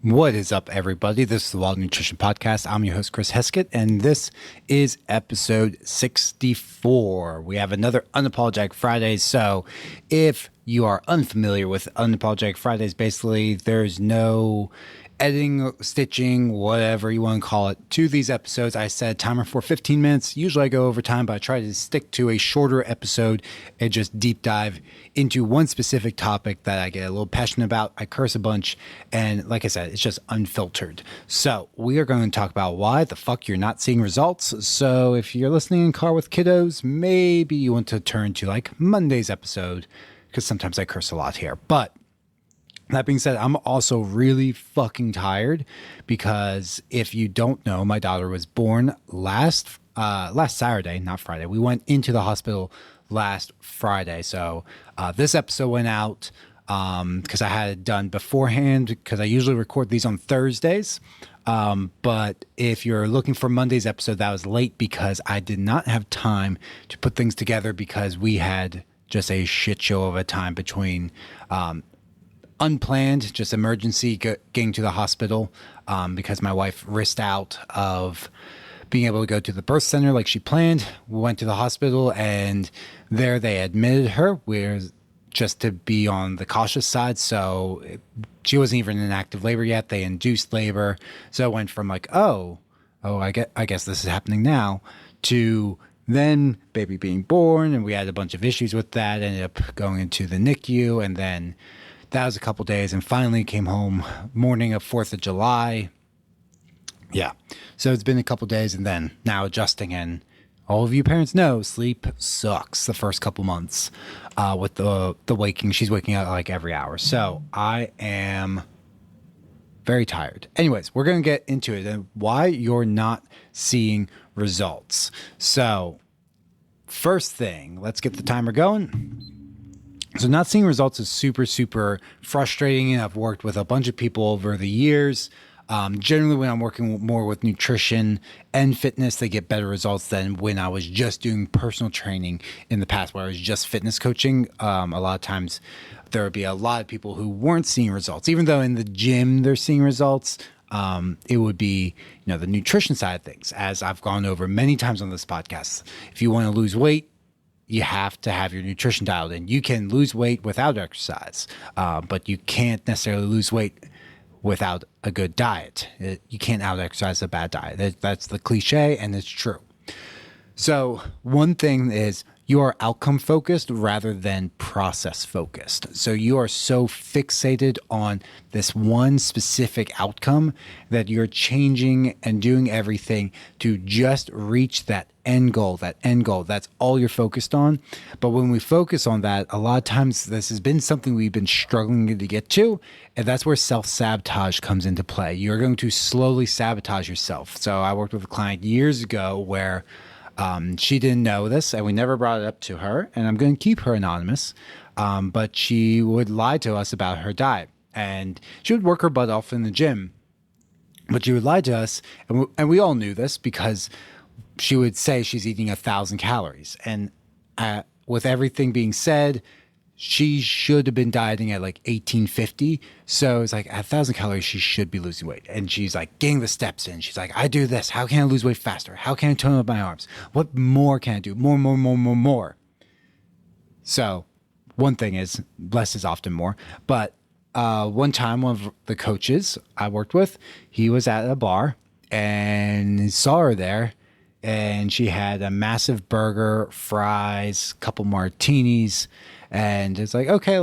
What is up, everybody? This is the Wild Nutrition Podcast. I'm your host, Chris Heskett, and this is episode 64. We have another Unapologetic Friday. So if you are unfamiliar with Unapologetic Fridays, basically there's no editing, stitching, whatever you want to call it, to these episodes. I set a timer for 15 minutes. Usually I go over time, but I try to stick to a shorter episode and just deep dive into one specific topic that I get a little passionate about. I curse a bunch, and like I said, it's just unfiltered. So we are going to talk about why the fuck you're not seeing results. So if you're listening in car with kiddos, maybe you want to turn to like Monday's episode, because sometimes I curse a lot here. But that being said, I'm also really fucking tired because if you don't know, my daughter was born last Saturday, not Friday. We went into the hospital last Friday. So this episode went out because I had it done beforehand because I usually record these on Thursdays. But if you're looking for Monday's episode, that was late because I did not have time to put things together because we had just a shit show of a time between unplanned, just emergency getting to the hospital because my wife risked out of being able to go to the birth center like she planned. We went to the hospital and there they admitted her. We're just to be on the cautious side. So she wasn't even in active labor yet. They induced labor. So it went from like, I guess this is happening now, to then baby being born. And we had a bunch of issues with that. Ended up going into the NICU, and then that was a couple days, and finally came home morning of 4th of July. Yeah. So it's been a couple days, and then now adjusting. And all of you parents know sleep sucks the first couple months with the waking. She's waking up like every hour. So I am very tired. Anyways, we're going to get into it and why you're not seeing results. So first thing, let's get the timer going. So not seeing results is super, super frustrating. And I've worked with a bunch of people over the years. Generally, when I'm working more with nutrition and fitness, they get better results than when I was just doing personal training in the past, where I was just fitness coaching. A lot of times there would be a lot of people who weren't seeing results, even though in the gym they're seeing results. It would be, the nutrition side of things, as I've gone over many times on this podcast. If you want to lose weight, you have to have your nutrition dialed in. You can lose weight without exercise, but you can't necessarily lose weight without a good diet. You can't out-exercise a bad diet. That's the cliche, and it's true. So one thing is you are outcome focused rather than process focused. So you are so fixated on this one specific outcome that you're changing and doing everything to just reach that end goal. That's all you're focused on. But when we focus on that, a lot of times this has been something we've been struggling to get to. And that's where self-sabotage comes into play. You're going to slowly sabotage yourself. So I worked with a client years ago where she didn't know this, and we never brought it up to her, and I'm going to keep her anonymous, but she would lie to us about her diet, and she would work her butt off in the gym, but she would lie to us, and we all knew this because she would say she's eating 1,000 calories, and with everything being said, she should have been dieting at like 1850. So it's like at 1,000 calories, she should be losing weight. And she's like getting the steps in. She's like, I do this. How can I lose weight faster? How can I tone up my arms? What more can I do? More. So one thing is less is often more. But one time, one of the coaches I worked with, he was at a bar and saw her there. And she had a massive burger, fries, couple martinis. And it's like, okay,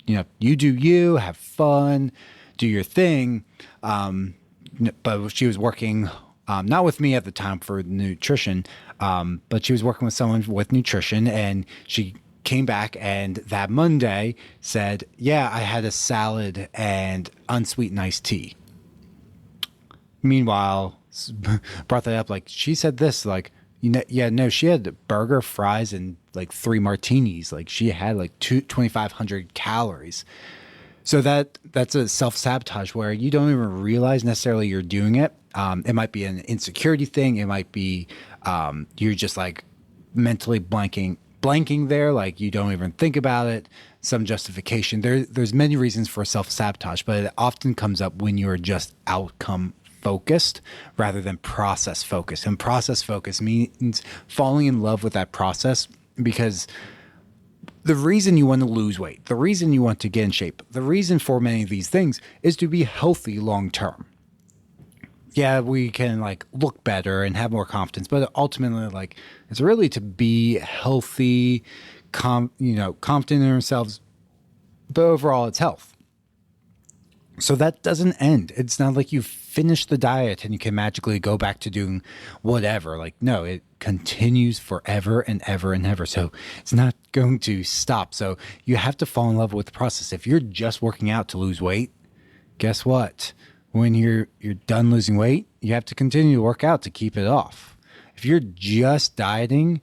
you do you, have fun, do your thing. But she was working, not with me at the time for nutrition, but she was working with someone with nutrition. And she came back and that Monday said, yeah, I had a salad and unsweetened iced tea. Meanwhile, brought that up, like she said this, like, she had burger, fries, and like 3 martinis. Like she had like 2,500 calories. So that's a self-sabotage where you don't even realize necessarily you're doing it. It might be an insecurity thing. It might be you're just like mentally blanking blanking there, like you don't even think about it, some justification. There's many reasons for self-sabotage, but it often comes up when you're just outcome focused rather than process focused. And process focus means falling in love with that process, because the reason you want to lose weight, the reason you want to get in shape, the reason for many of these things is to be healthy long term. Yeah, we can like look better and have more confidence, but ultimately, like, it's really to be healthy, confident in ourselves. But overall, it's health. So that doesn't end. It's not like you finish the diet and you can magically go back to doing whatever. Like, no, it continues forever and ever and ever. So it's not going to stop. So you have to fall in love with the process. If you're just working out to lose weight, guess what? When you're done losing weight, you have to continue to work out to keep it off. If you're just dieting,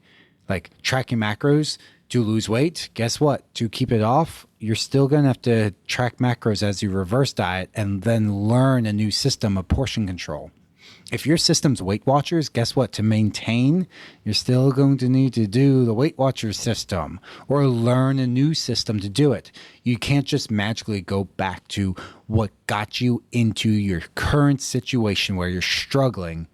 like tracking macros to lose weight, guess what? To keep it off, you're still going to have to track macros as you reverse diet and then learn a new system of portion control. If your system's Weight Watchers, guess what? To maintain, you're still going to need to do the Weight Watchers system or learn a new system to do it. You can't just magically go back to what got you into your current situation where you're struggling.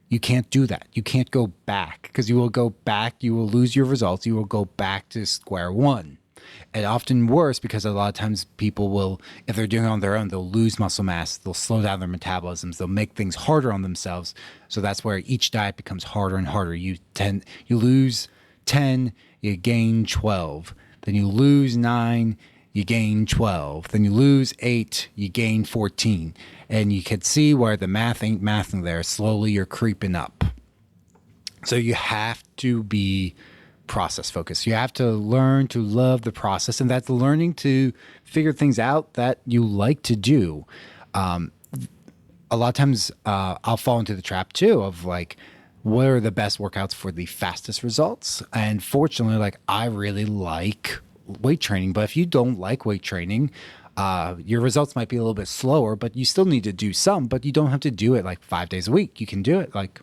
You can't do that. You can't go back, because you will go back, you will lose your results, you will go back to square one. And often worse, because a lot of times people will, if they're doing it on their own, they'll lose muscle mass, they'll slow down their metabolisms, they'll make things harder on themselves. So that's where each diet becomes harder and harder. You lose 10, you gain 12. Then you lose 9, you gain 12. Then you lose 8, you gain 14. And you can see where the math ain't mathing there. Slowly you're creeping up. So you have to be process focused. You have to learn to love the process, and that's learning to figure things out that you like to do. A lot of times I'll fall into the trap too of like, what are the best workouts for the fastest results? And fortunately, like, I really like weight training, but if you don't like weight training, your results might be a little bit slower, but you still need to do some, but you don't have to do it like 5 days a week. You can do it like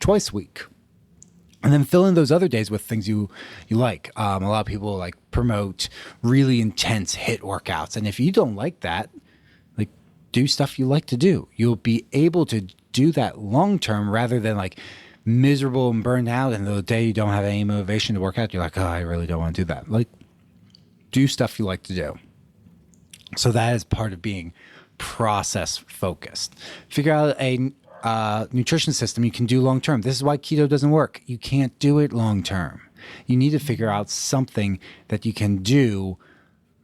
twice a week. And then fill in those other days with things you like. A lot of people like promote really intense HIIT workouts. And if you don't like that, like, do stuff you like to do. You'll be able to do that long term rather than like miserable and burned out. And the day you don't have any motivation to work out, you're like, oh, I really don't want to do that. Like, do stuff you like to do. So that is part of being process focused. Figure out a nutrition system you can do long term. This is why keto doesn't work. You can't do it long term. You need to figure out something that you can do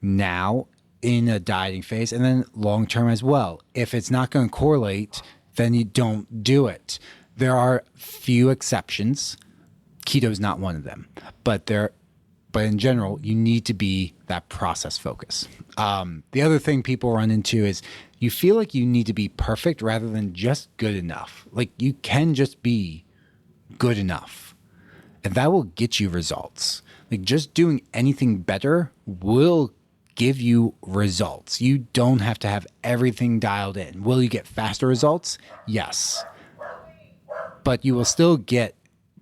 now in a dieting phase and then long term as well. If it's not going to correlate, then you don't do it. There are few exceptions. Keto is not one of them, but in general, you need to be that process focus. The other thing people run into is you feel like you need to be perfect rather than just good enough. Like, you can just be good enough, and that will get you results. Like, just doing anything better will give you results. You don't have to have everything dialed in. Will you get faster results? Yes. But you will still get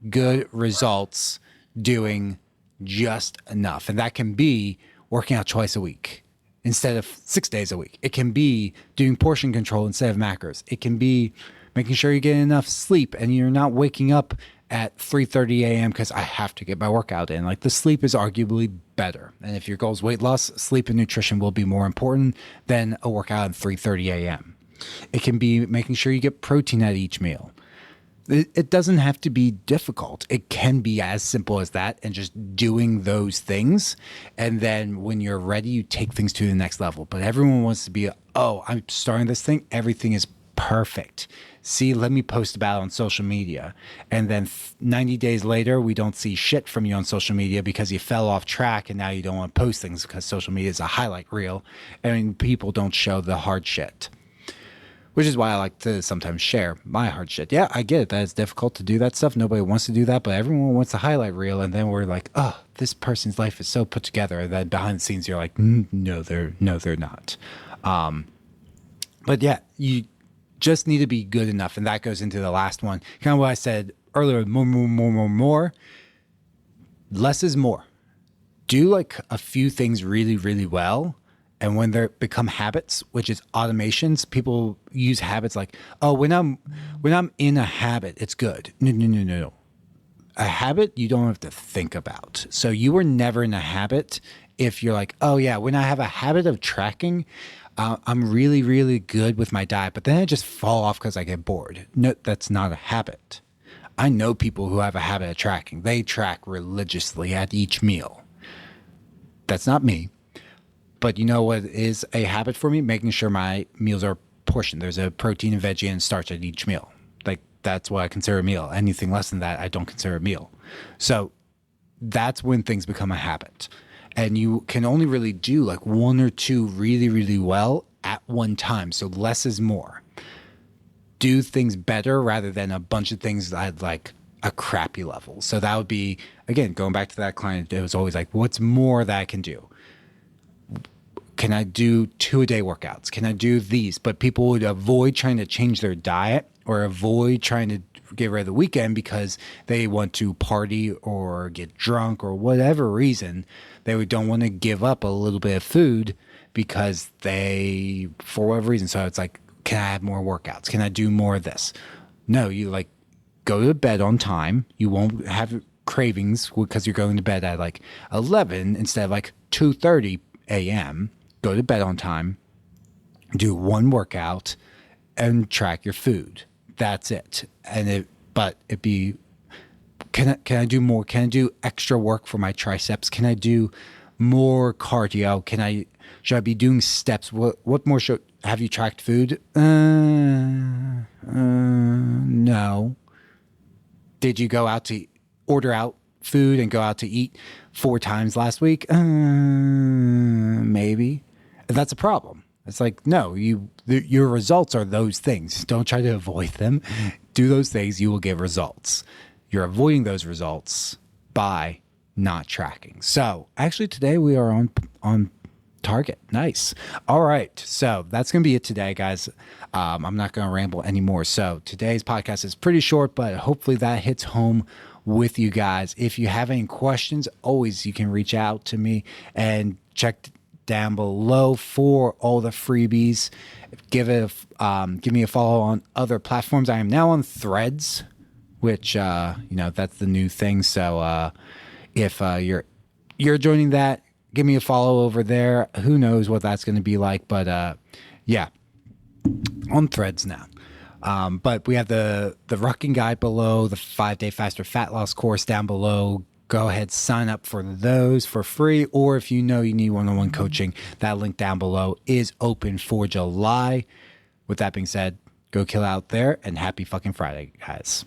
good results doing just enough. And that can be working out twice a week instead of 6 days a week. It can be doing portion control instead of macros. It can be making sure you get enough sleep and you're not waking up at 3:30 a.m. because I have to get my workout in. Like, the sleep is arguably better. And if your goal is weight loss, sleep and nutrition will be more important than a workout at 3:30 a.m. It can be making sure you get protein at each meal. It doesn't have to be difficult. It can be as simple as that, and just doing those things. And then when you're ready, you take things to the next level. But everyone wants to be, oh, I'm starting this thing. Everything is perfect. See, let me post about it on social media. And then 90 days later, we don't see shit from you on social media because you fell off track and now you don't want to post things because social media is a highlight reel and people don't show the hard shit. Which is why I like to sometimes share my hard shit. Yeah, I get it. That it's difficult to do that stuff. Nobody wants to do that, but everyone wants a highlight reel. And then we're like, oh, this person's life is so put together. And then behind the scenes, you're like, no, they're not. But yeah, you just need to be good enough. And that goes into the last one. Kind of what I said earlier, more. less is more. Do like a few things really, really well. And when they become habits, which is automations, people use habits like, oh, when I'm in a habit, it's good. No. A habit you don't have to think about. So you were never in a habit if you're like, oh yeah, when I have a habit of tracking, I'm really, really good with my diet, but then I just fall off because I get bored. No, that's not a habit. I know people who have a habit of tracking. They track religiously at each meal. That's not me. But you know what is a habit for me? Making sure my meals are portioned. There's a protein and veggie and starch at each meal. Like that's what I consider a meal. Anything less than that, I don't consider a meal. So that's when things become a habit. And you can only really do like one or two really, really well at one time. So less is more. Do things better rather than a bunch of things at like a crappy level. So that would be, again, going back to that client, it was always like, what's more that I can do? Can I do 2-a-day workouts? Can I do these? But people would avoid trying to change their diet or avoid trying to get rid of the weekend because they want to party or get drunk or whatever reason. They don't want to give up a little bit of food because they, for whatever reason. So it's like, can I have more workouts? Can I do more of this? No, you like go to bed on time. You won't have cravings because you're going to bed at like 11 instead of like 2:30 a.m. Go to bed on time, do one workout, and track your food. That's it. And can I do more? Can I do extra work for my triceps? Can I do more cardio? Should I be doing steps? What more have you tracked food? No. Did you go out to order out food and go out to eat 4 times last week? Maybe. That's a problem. It's like, no, your results are those things. Don't try to avoid them. Do those things, you will get results. You're avoiding those results by not tracking. So actually today we are on target. Nice. All right. So that's going to be it today, guys. I'm not going to ramble anymore. So today's podcast is pretty short, but hopefully that hits home with you guys. If you have any questions, always you can reach out to me and check down below for all the freebies. Give me a follow on other platforms. I am now on Threads, which that's the new thing. So if you're joining that, give me a follow over there. Who knows what that's going to be like, but yeah, on Threads now. But we have the Rucking guide below, the 5-day faster fat loss course down below. Go ahead, sign up for those for free. Or if you know you need one-on-one coaching, that link down below is open for July. With that being said, go kill out there and happy fucking Friday, guys.